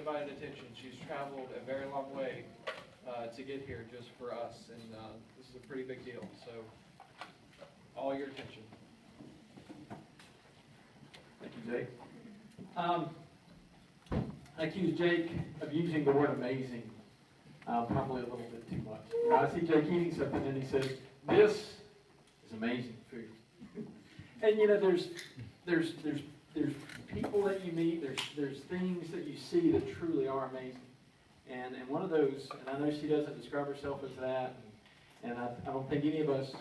undivided attention. She's traveled a very long way to get here just for us, and this is a pretty big deal. So, all your attention. Thank you, Jake. I accuse Jake of using the word amazing probably a little bit too much. You know, I see Jake eating something and he says, "This is amazing food." And you know, there's people that you meet, there's things that you see that truly are amazing. And one of those, and I know she doesn't describe herself as that, and I don't think any of us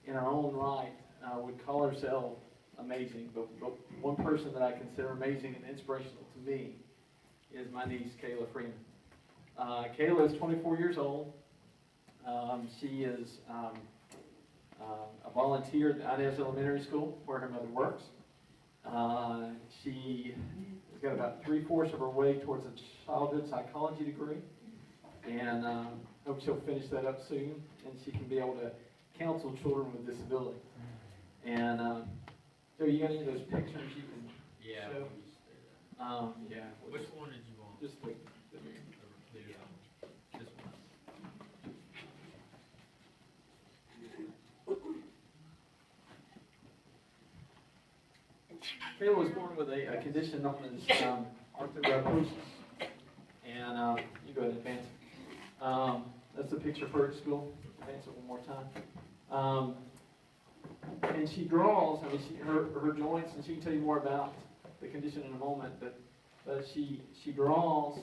in our own right would call ourselves amazing, but one person that I consider amazing and inspirational to me is my niece, Kayla Freeman. Kayla is 24 years old. She is a volunteer at Inez Elementary School, where her mother works. She has got about 3/4 of her way towards a childhood psychology degree, and hope she'll finish that up soon, and she can be able to counsel children with disability. And so you got any of those pictures you can show? Yeah. Which one did you want? Just the This one. Kayla was born with a condition known as arthrogryposis. And you go ahead and advance it. That's the picture of her at school. Advance it one more time. And she draws, I mean, her joints, and she can tell you more about the condition in a moment, but she draws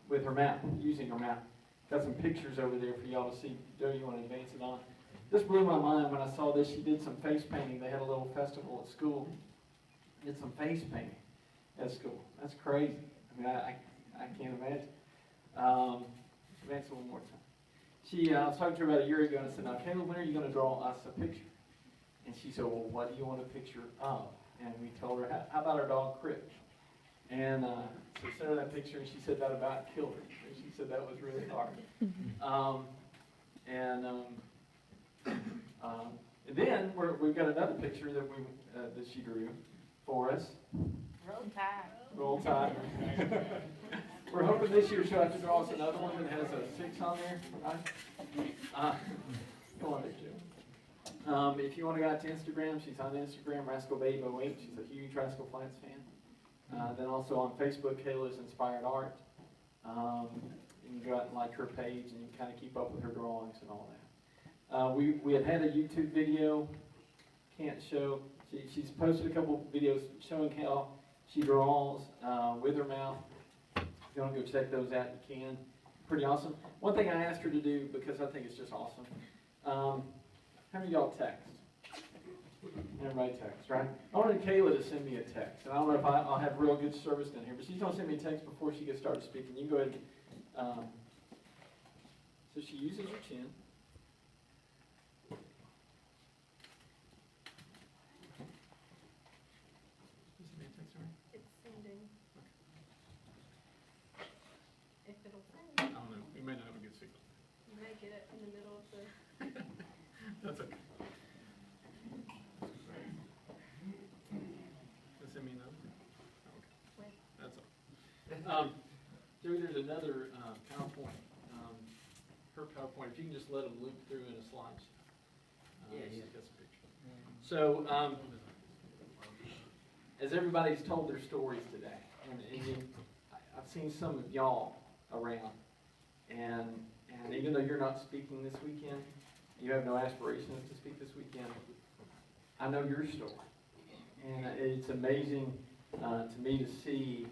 with her mouth, using her mouth. Got some pictures over there for y'all to see. Joe, you want to advance it on? This blew my mind when I saw this. She did some face painting. They had a little festival at school. Did some face painting at school. That's crazy. I mean, I can't imagine. Advance it one more time. I was talking to her about a year ago, and I said, "Now, Kayla, when are you going to draw us a picture?" And she said, "Well, what do you want a picture of?" And we told her, "How about our dog, Crip?" And so we sent her that picture, and she said that about killed her. And she said that was really hard. And then we've got another picture that she drew for us. Roll Tide. Roll Tide. We're hoping this year she'll have to draw us another one that has a 6 on there, right? Come on, Joe. If you want to go out to Instagram, she's on Instagram, RascalBabe08. She's a huge Rascal Flats fan. Then also on Facebook, Kayla's Inspired Art. You can go out and like her page, and you can kind of keep up with her drawings and all that. We had a YouTube video. Can't show. She's posted a couple videos showing how she draws with her mouth. If you want to go check those out, you can. Pretty awesome. One thing I asked her to do, because I think it's just awesome. How many of y'all text? Everybody texts, right? I wanted Kayla to send me a text. And I don't know if I'll have real good service down here, but she's going to send me a text before she gets started speaking. You can go ahead and, so she uses her chin. It's sending. If it'll send, I don't know. We may not have a good signal. you may get it in the middle of the. That's okay. Send me another? Okay. That's all. Joey, there's another PowerPoint. Her PowerPoint, if you can just let them loop through in a slide. Yeah. That's a picture. So, as everybody's told their stories today, and I've seen some of y'all around, and even though you're not speaking this weekend, you have no aspirations to speak this weekend, I know your story. And it's amazing to me to see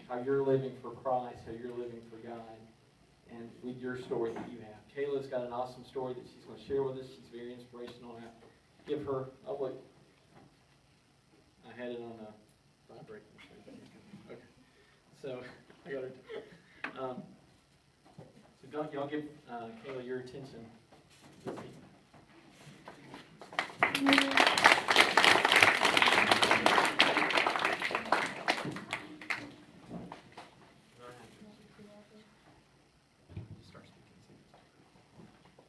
how you're living for Christ, how you're living for God, and with your story that you have. Kayla's got an awesome story that she's going to share with us. She's very inspirational. Give her, oh look, I had it on a vibrate. Okay, so I got her. So don't y'all give Kayla your attention this evening. Can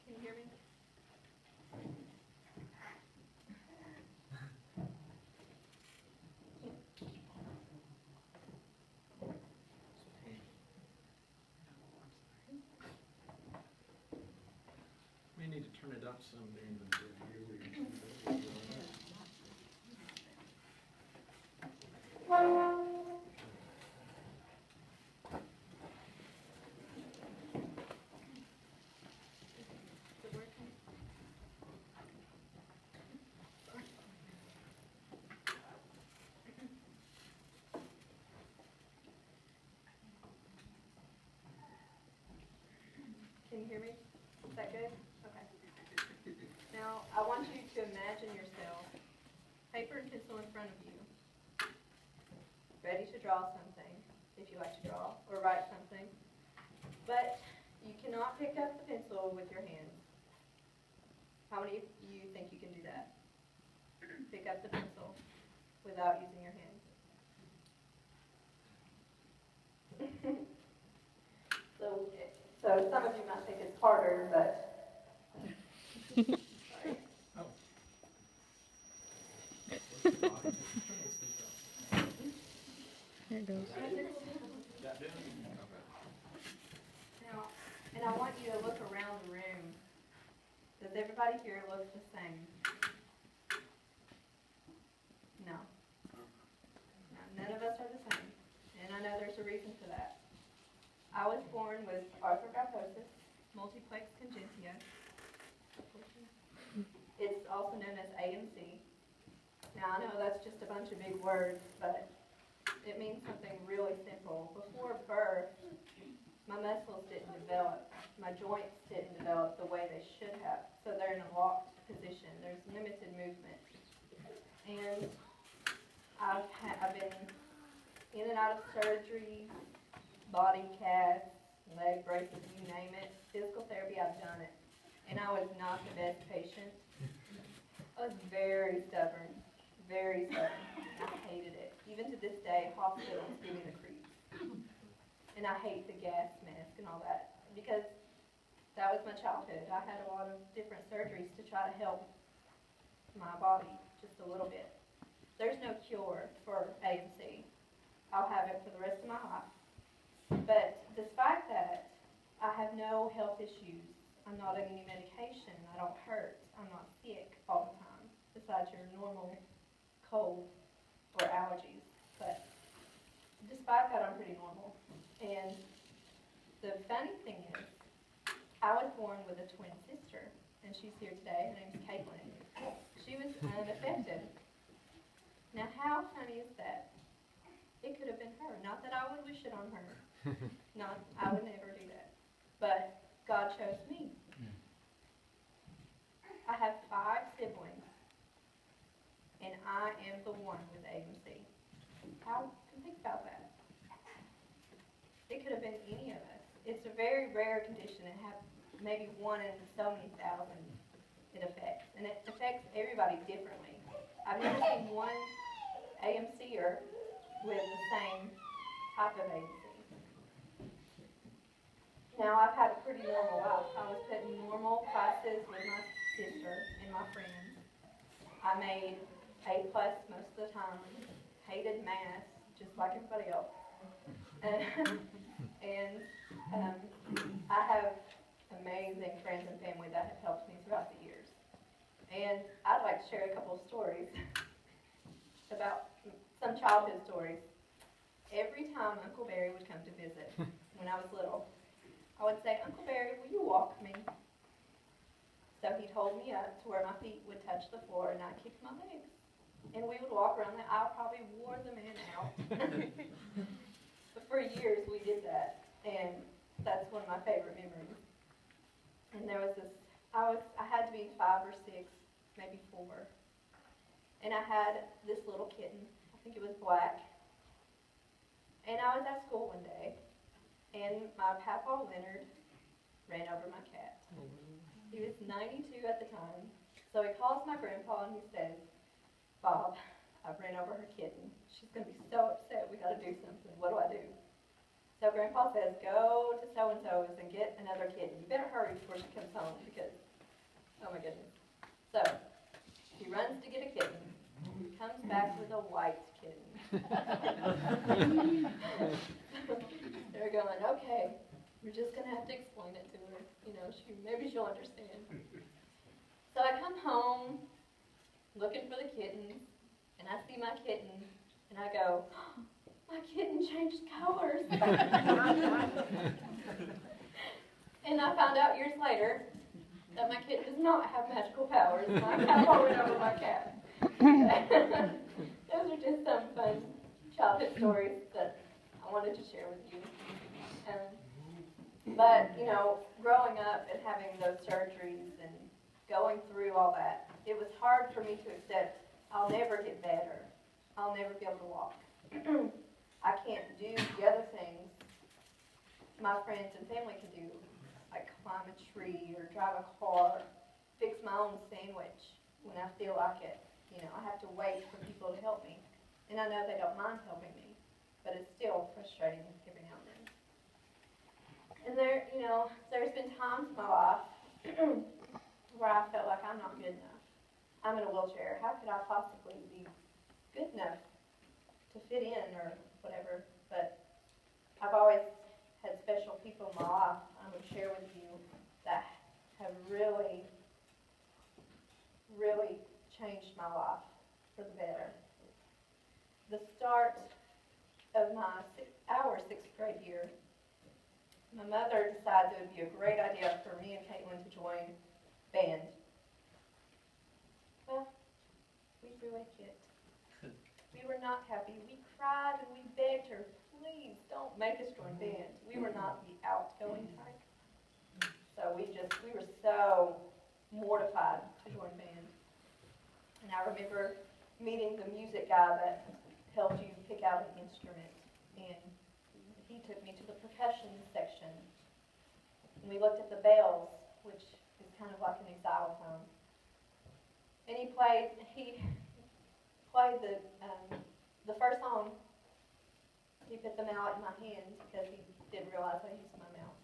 you hear me? Is it working? Can you hear me? Is that good? Okay. Now, I want you to imagine yourself, paper and pencil in front of you, ready to draw something, if you like to draw, or write something. But you cannot pick up the pencil with your hands. How many of you think you can do that? Pick up the pencil without using your hands. So some of you might think it's harder, but sorry. There it goes. Now, and I want you to look around the room. Does everybody here look the same? No. No, none of us are the same. And I know there's a reason for that. I was born with arthrogryposis, multiplex congenitia. It's also known as AMC. Now, I know that's just a bunch of big words, but it means something really simple. Before birth, my muscles didn't develop, my joints didn't develop the way they should have. So they're in a locked position. There's limited movement. And I've been in and out of surgery, body casts, leg braces, you name it. Physical therapy, I've done it. And I was not the best patient. I was very stubborn, very stubborn. I hated it. Even to this day, hospitals give me the creeps. And I hate the gas mask and all that because that was my childhood. I had a lot of different surgeries to try to help my body just a little bit. There's no cure for AMC. I'll have it for the rest of my life. But despite that, I have no health issues. I'm not on any medication. I don't hurt. I'm not sick all the time, besides your normal cold or allergies. But despite that, I'm pretty normal. And the funny thing is, I was born with a twin sister, and she's here today. Her name's Caitlin. She was unaffected. Now, how funny is that? It could have been her. Not that I would wish it on her. Not, I would never do that. But God chose me. I have 5 siblings, and I am the one with AMC. How can you think about that? It could have been any of us. It's a very rare condition. It has maybe 1 in so many thousand it affects. And it affects everybody differently. I've never seen one AMCer with the same type of AMC. Now, I've had a pretty normal life. I was put in normal classes with my sister and my friends. I made A+ most of the time. Hated math, just like everybody else. And I have amazing friends and family that have helped me throughout the years. And I'd like to share a couple of stories about some childhood stories. Every time Uncle Barry would come to visit when I was little, I would say, "Uncle Barry, will you walk me?" So he'd hold me up to where my feet would touch the floor and I'd kick my legs. And we would walk around the aisle, probably wore the man out. But for years we did that, and that's one of my favorite memories. And there was this, I had to be 5 or 6, maybe 4. And I had this little kitten, I think it was black. And I was at school one day, and my Papa Leonard ran over my cat. He was 92 at the time. So he calls my grandpa and he says, "Bob, I've ran over her kitten. She's going to be so upset. We got to do something. What do I do?" So Grandpa says, "Go to so-and-so's and get another kitten. You better hurry before she comes home because, oh my goodness." So he runs to get a kitten. He comes back with a white kitten. They're going, "Okay, we're just going to have to explain it to her. You know, maybe she'll understand." So I come home looking for the kitten, and I see my kitten, and I go, my kitten changed colors. And I found out years later that my kitten does not have magical powers. My cat went over my cat. Those are just some fun childhood stories that I wanted to share with you. But, you know, growing up and having those surgeries and going through all that, it was hard for me to accept I'll never get better. I'll never be able to walk. I can't do the other things my friends and family can do, like climb a tree or drive a car, fix my own sandwich when I feel like it. You know, I have to wait for people to help me. And I know they don't mind helping me, but it's still frustrating every now and then. And there, you know, there's been times in my life where I felt like I'm not good enough. I'm in a wheelchair. How could I possibly be good enough to fit in or whatever? But I've always had special people in my life I'm going to share with you that have really, really changed my life for the better. The start of our sixth grade year, my mother decided it would be a great idea for me and Caitlin to join band. Well, we threw a fit. We were not happy. We cried and we begged her, please don't make us join band. We were not the outgoing type. So we were so mortified to join band. And I remember meeting the music guy that helped you pick out an instrument. And he took me to the percussion section. And we looked at the bells, which is kind of like an xylophone. And he played the first song. He put the mallet in my hand because he didn't realize I used my mouth.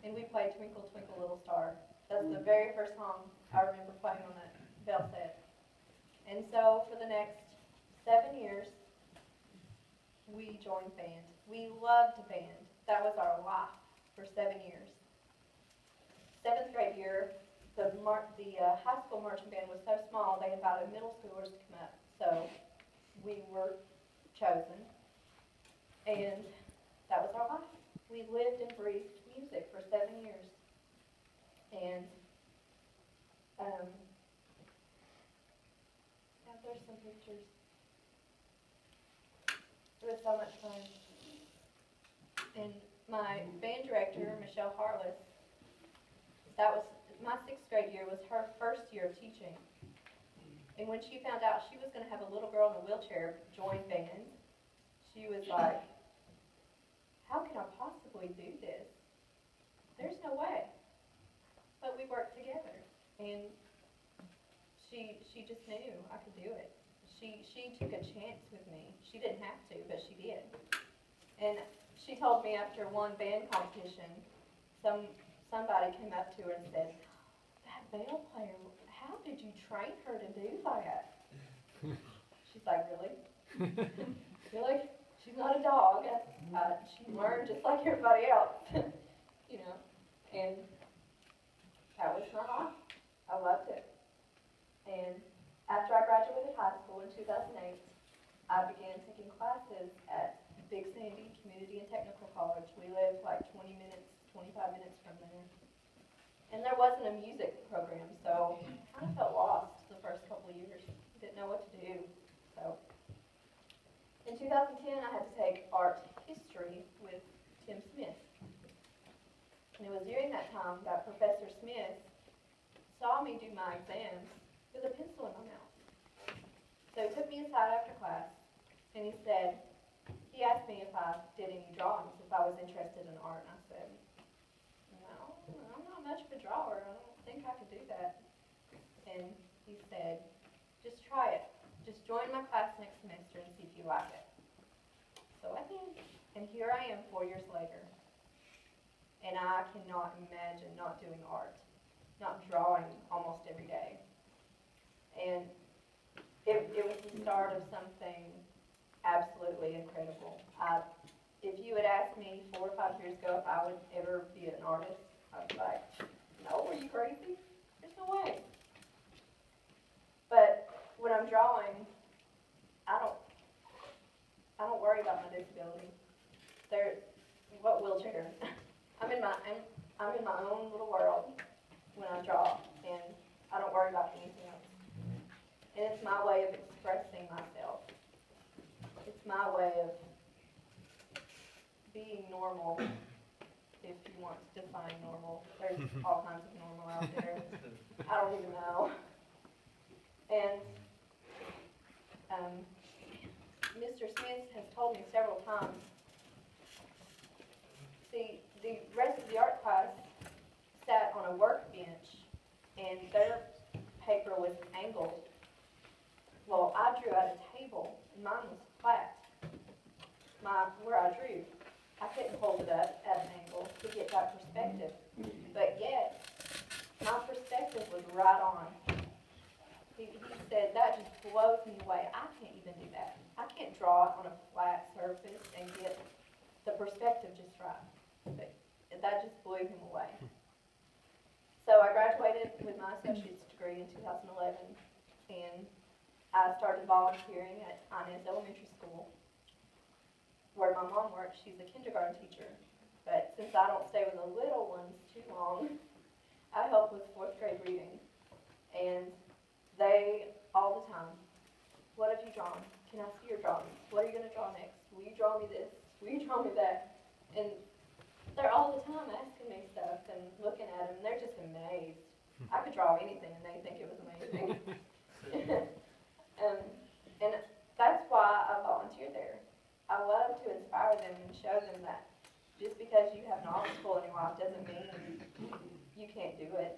And we played Twinkle, Twinkle, Little Star. That's the very first song I remember playing on that bell set. And so for the next 7 years, we joined band. We loved band. That was our life for 7 years. 7th grade year, the high school marching band was so small, they invited middle schoolers to come up. So we were chosen, and that was our life. We lived and breathed music for 7 years. And yeah, there's some pictures. It was so much fun. And my band director, Michelle Harless, that was my 6th grade year was her first year of teaching. And when she found out she was going to have a little girl in a wheelchair join band, she was like, how can I possibly do this? There's no way. But we worked together. And she just knew I could do it. She took a chance with me. She didn't have to, but she did. And she told me after one band competition, somebody came up to her and said, that bell player, how did you train her to do that? She's like, really? Really? She's not a dog. She learned just like everybody else. You know, and that was my life. I loved it. And after I graduated high school in 2008, I began taking classes at Big Sandy Community and Technical College. We lived like 25 minutes from there. And there wasn't a music program, so I kind of felt lost the first couple of years. Didn't know what to do. So in 2010, I had to take art history with Tim Smith. And it was during that time that Professor Smith saw me do my exams with a pencil in my mouth. So he took me aside after class, and he asked me if I did any drawings, if I was interested in art, and I said, no, I'm not much of a drawer. I don't think I could do that. And he said, just try it. Just join my class next semester and see if you like it. So I did. And here I am 4 years later. And I cannot imagine not doing art, not drawing almost every day. And it was the start of something absolutely incredible. If you had asked me 4 or 5 years ago if I would ever be an artist, I'd be like, no, are you crazy? There's no way. But when I'm drawing, I don't worry about my disability. What wheelchair? I'm in my own little world when I draw, and I don't worry about anything else. And it's my way of expressing myself. It's my way of being normal, if you want to define normal. There's all kinds of normal out there. I don't even know. And Mr. Smith has told me several times, see, the rest of the art class sat on a workbench, and their paper was angled. Well, I drew at a table, and mine was flat. Where I drew, I couldn't hold it up at an angle to get that perspective. But yet, my perspective was right on. He said, that just blows me away. I can't even do that. I can't draw it on a flat surface and get the perspective just right. But that just blew him away. So I graduated with my associate's degree in 2011, and I started volunteering at Inez Elementary School, where my mom works. She's a kindergarten teacher. But since I don't stay with the little ones too long, I help with 4th grade reading. And they, all the time, what have you drawn? Can I see your drawings? What are you going to draw next? Will you draw me this? Will you draw me that? And they're all the time asking me stuff and looking at them, and they're just amazed. I could draw anything, and they think it was amazing. And that's why I volunteer there. I love to inspire them and show them that just because you have an obstacle in your life doesn't mean you can't do it.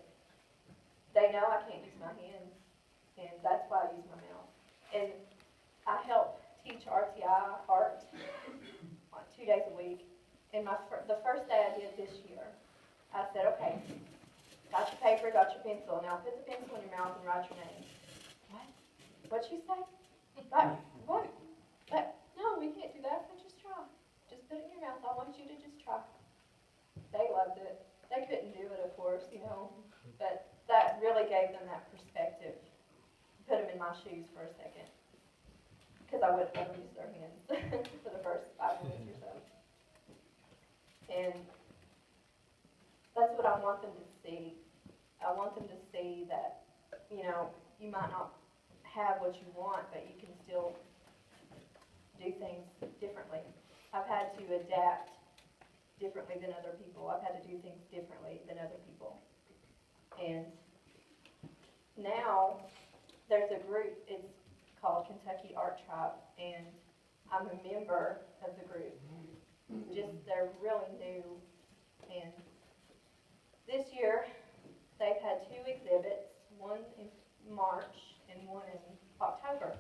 They know I can't use my hands, and that's why I use my mouth. And I help teach RTI art on 2 days a week. And the first day I did this year, I said, okay, got your paper, got your pencil, now put the pencil in your mouth and write your name. What? What'd you say? What? No, we can't do that. So just try. Just put it in your mouth. I want you to just try. They loved it. They couldn't do it, of course, but that really gave them that perspective. Put them in my shoes for a second, because I wouldn't let them use their hands for the first 5 minutes or so. And that's what I want them to see. I want them to see that, you might not have what you want, but you can still do things differently. I've had to adapt differently than other people. I've had to do things differently than other people. And now there's a group, it's called Kentucky Art Tribe, and I'm a member of the group. They're really new, and this year they've had 2 exhibits, one in March and one in October.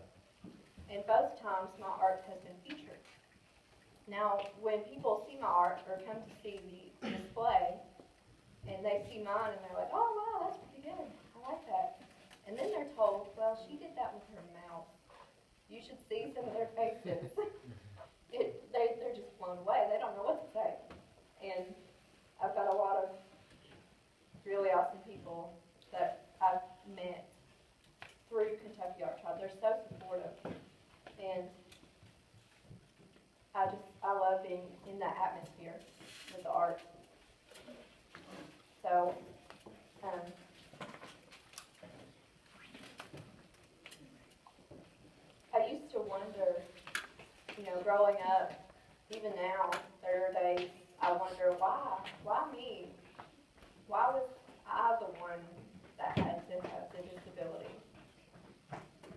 And both times my art has been featured. Now, when people see my art or come to see the display, and they see mine and they're like, oh wow, that's pretty good, I like that. And then they're told, well, she did that with her mouth. You should see some of their faces. They're just blown away. They don't know what to say. And I've got a lot of really awesome people that I've met through Kentucky Art Tribe. They're so supportive. And I love being in that atmosphere with the art. So, I used to wonder, growing up, even now, there are days I wonder, why me? Why was I the one that had to have the disability?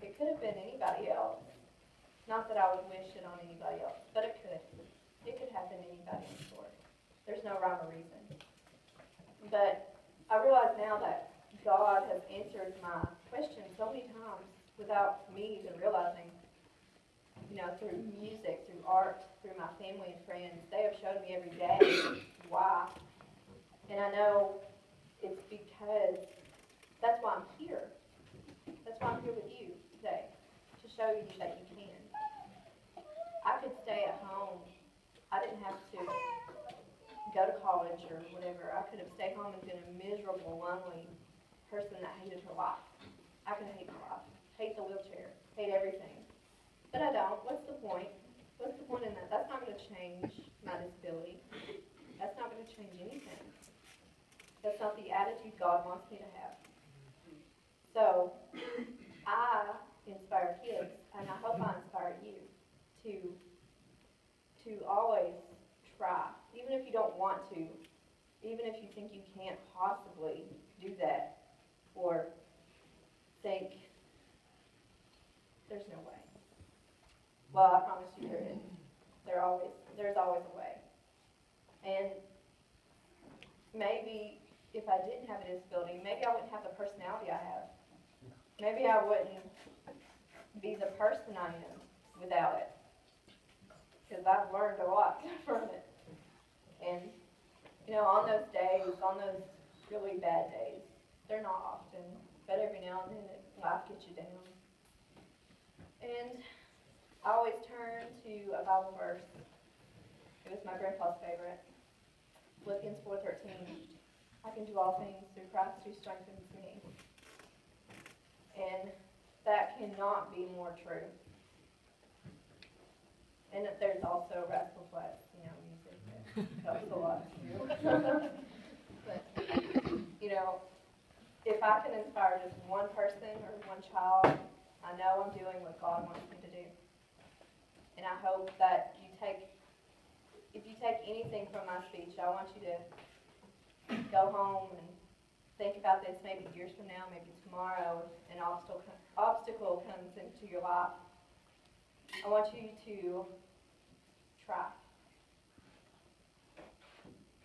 It could have been anybody else. Not that I would wish it on anybody else, but it could. It could happen to anybody in the store. There's no rhyme or reason. But I realize now that God has answered my question so many times without me even realizing, through music, through art, through my family and friends. They have showed me every day why. And I know it's because that's why I'm here. That's why I'm here with you today, to show you that you can. I could stay at home. I didn't have to go to college or whatever. I could have stayed home and been a miserable, lonely person that hated her life. I could hate my life. hate the wheelchair, hate everything. But I don't. What's the point? What's the point in that? That's not going to change my disability. That's not going to change anything. That's not the attitude God wants me to have. So, I inspire kids, and I hope I inspire you to always try, even if you don't want to, even if you think you can't possibly do that, or think there's no way. Well, I promise you there is. There's always a way. And maybe if I didn't have a disability, maybe I wouldn't have the personality I have. Maybe I wouldn't be the person I am without it. Because I've learned a lot from it. And, you know, on those days, on those really bad days, they're not often, but every now and then life gets you down. And I always turn to a Bible verse. It was my grandpa's favorite. Philippians 4:13. I can do all things through Christ who strengthens me. And that cannot be more true. And there's also Rascal Flatts, you know, music that helps a lot too. But, you know, if I can inspire just one person or one child, I know I'm doing what God wants me to do. And I hope that if you take anything from my speech, I want you to go home and think about this maybe years from now, maybe tomorrow, an obstacle comes into your life. I want you to try.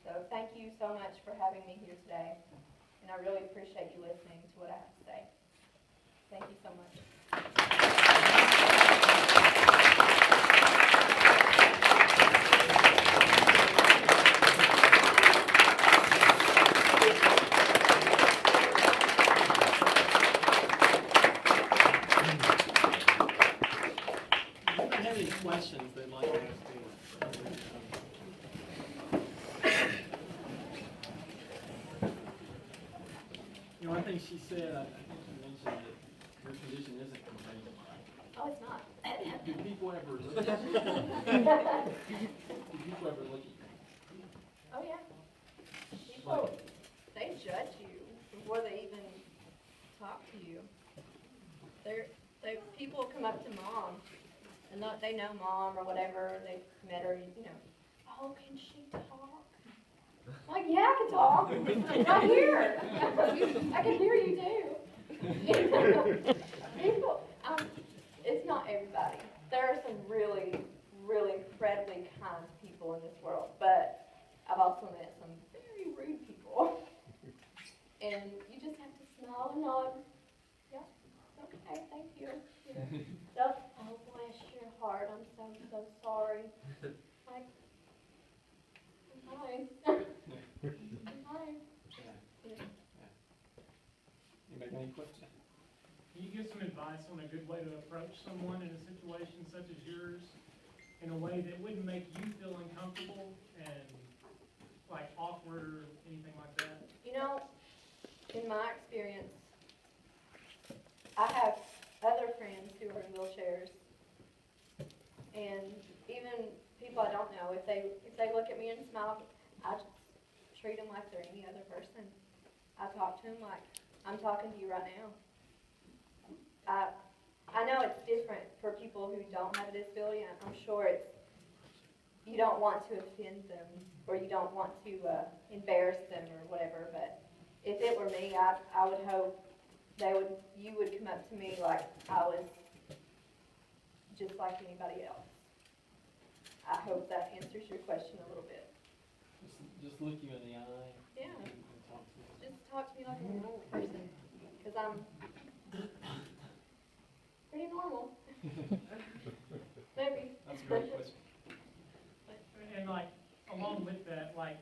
So thank you so much for having me here today, and I really appreciate you listening to what I have to say. Thank you so much. Questions they'd like to ask you. One thing she said, I think she mentioned that your condition isn't contagious. Oh, it's not. Do people ever look at you? Do people ever look at you? Oh, yeah. People, they judge you before they even talk to you. People come up to Mom, and they know Mom or whatever, they've met her, you know, oh, can she talk? I'm like, yeah, I can talk. Right here. I can hear you too. People, it's not everybody. There are some really, really incredibly kind people in this world, but I've also met some very rude people. And you just have to smile and nod. Yeah, okay, thank you. Oh, bless your heart. I'm so sorry. Like, hi. Hi. Anybody got any questions? Can you give some advice on a good way to approach someone in a situation such as yours in a way that wouldn't make you feel uncomfortable and like awkward or anything like that? You know, in my experience, I have other friends who are in wheelchairs, and even people I don't know, if they look at me and smile, I just treat them like they're any other person. I talk to them like I'm talking to you right now. I know it's different for people who don't have a disability. I'm sure you don't want to offend them, or you don't want to embarrass them or whatever, but if it were me, I would hope you would come up to me like I was just like anybody else. I hope that answers your question a little bit. Just look you in the eye. Yeah. And talk to you. Just talk to me like a normal person, because I'm pretty normal. Maybe. That's a great question. And like, along with that, like,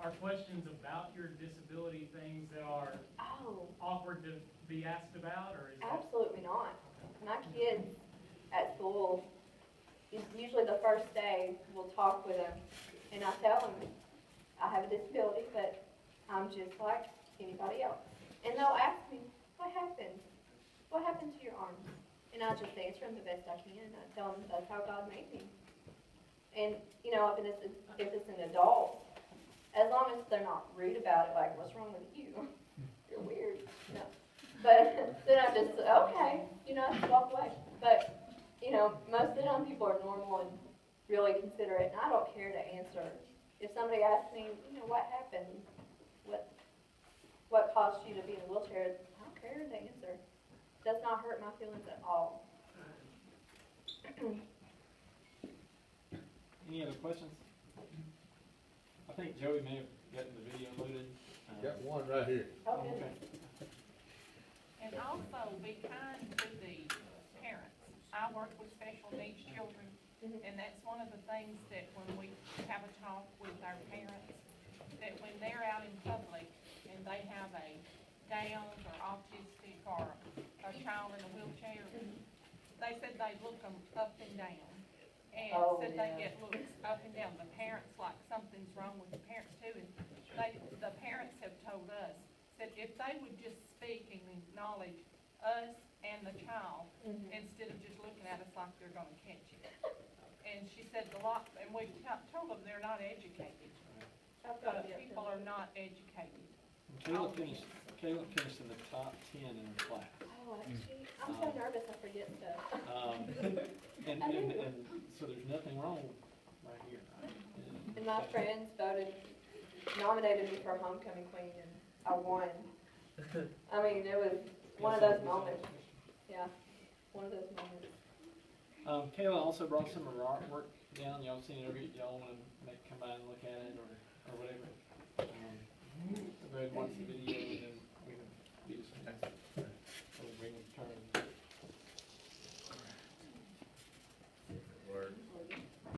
are questions about your disability things that are Oh, awkward to be asked about, or is it? absolutely not. My kids at school, usually the first day, we'll talk with them, and I tell them I have a disability, but I'm just like anybody else. And they'll ask me, what happened? what happened to your arms? And I just answer them the best I can. I tell them that's how God made me. And, you know, if it's an adult, as long as they're not rude about it, like, what's wrong with you? You're weird. No. But then I just, okay, you know, I just walk away. But, you know, most of the time people are normal and really considerate, and I don't care to answer. If somebody asks me, you know, what happened? What caused you to be in a wheelchair? I don't care to answer. Does not hurt my feelings at all. Any other questions? I think Joey may have gotten the video loaded. Got one right here. Oh, Okay. goodness. And also be kind to the parents. I work with special needs children, Mhm. and that's one of the things that when we have a talk with our parents, that when they're out in public and they have a Downs or autistic or a child in a wheelchair, they said they look them up and down. And Oh, said they yeah. get looks up and down. The parents, like something's wrong with the parents too, and the parents have told us that if they would just speak and acknowledge us and the child, Mhm. instead of just looking at us like they're gonna catch it. And she said and we told them they're not educated. I've got to be up People there. are not educated. Kayla finished in the top 10 in her class. Oh, gee, I'm so nervous I forget stuff. And so there's nothing wrong right here. Right? And my friends nominated me for homecoming queen, and I won. I mean, it was one of those moments. Yeah, one of those moments. Kayla also brought some of her artwork down. Y'all seen it? Y'all want to come by and look at it or whatever? Go ahead and watch the video.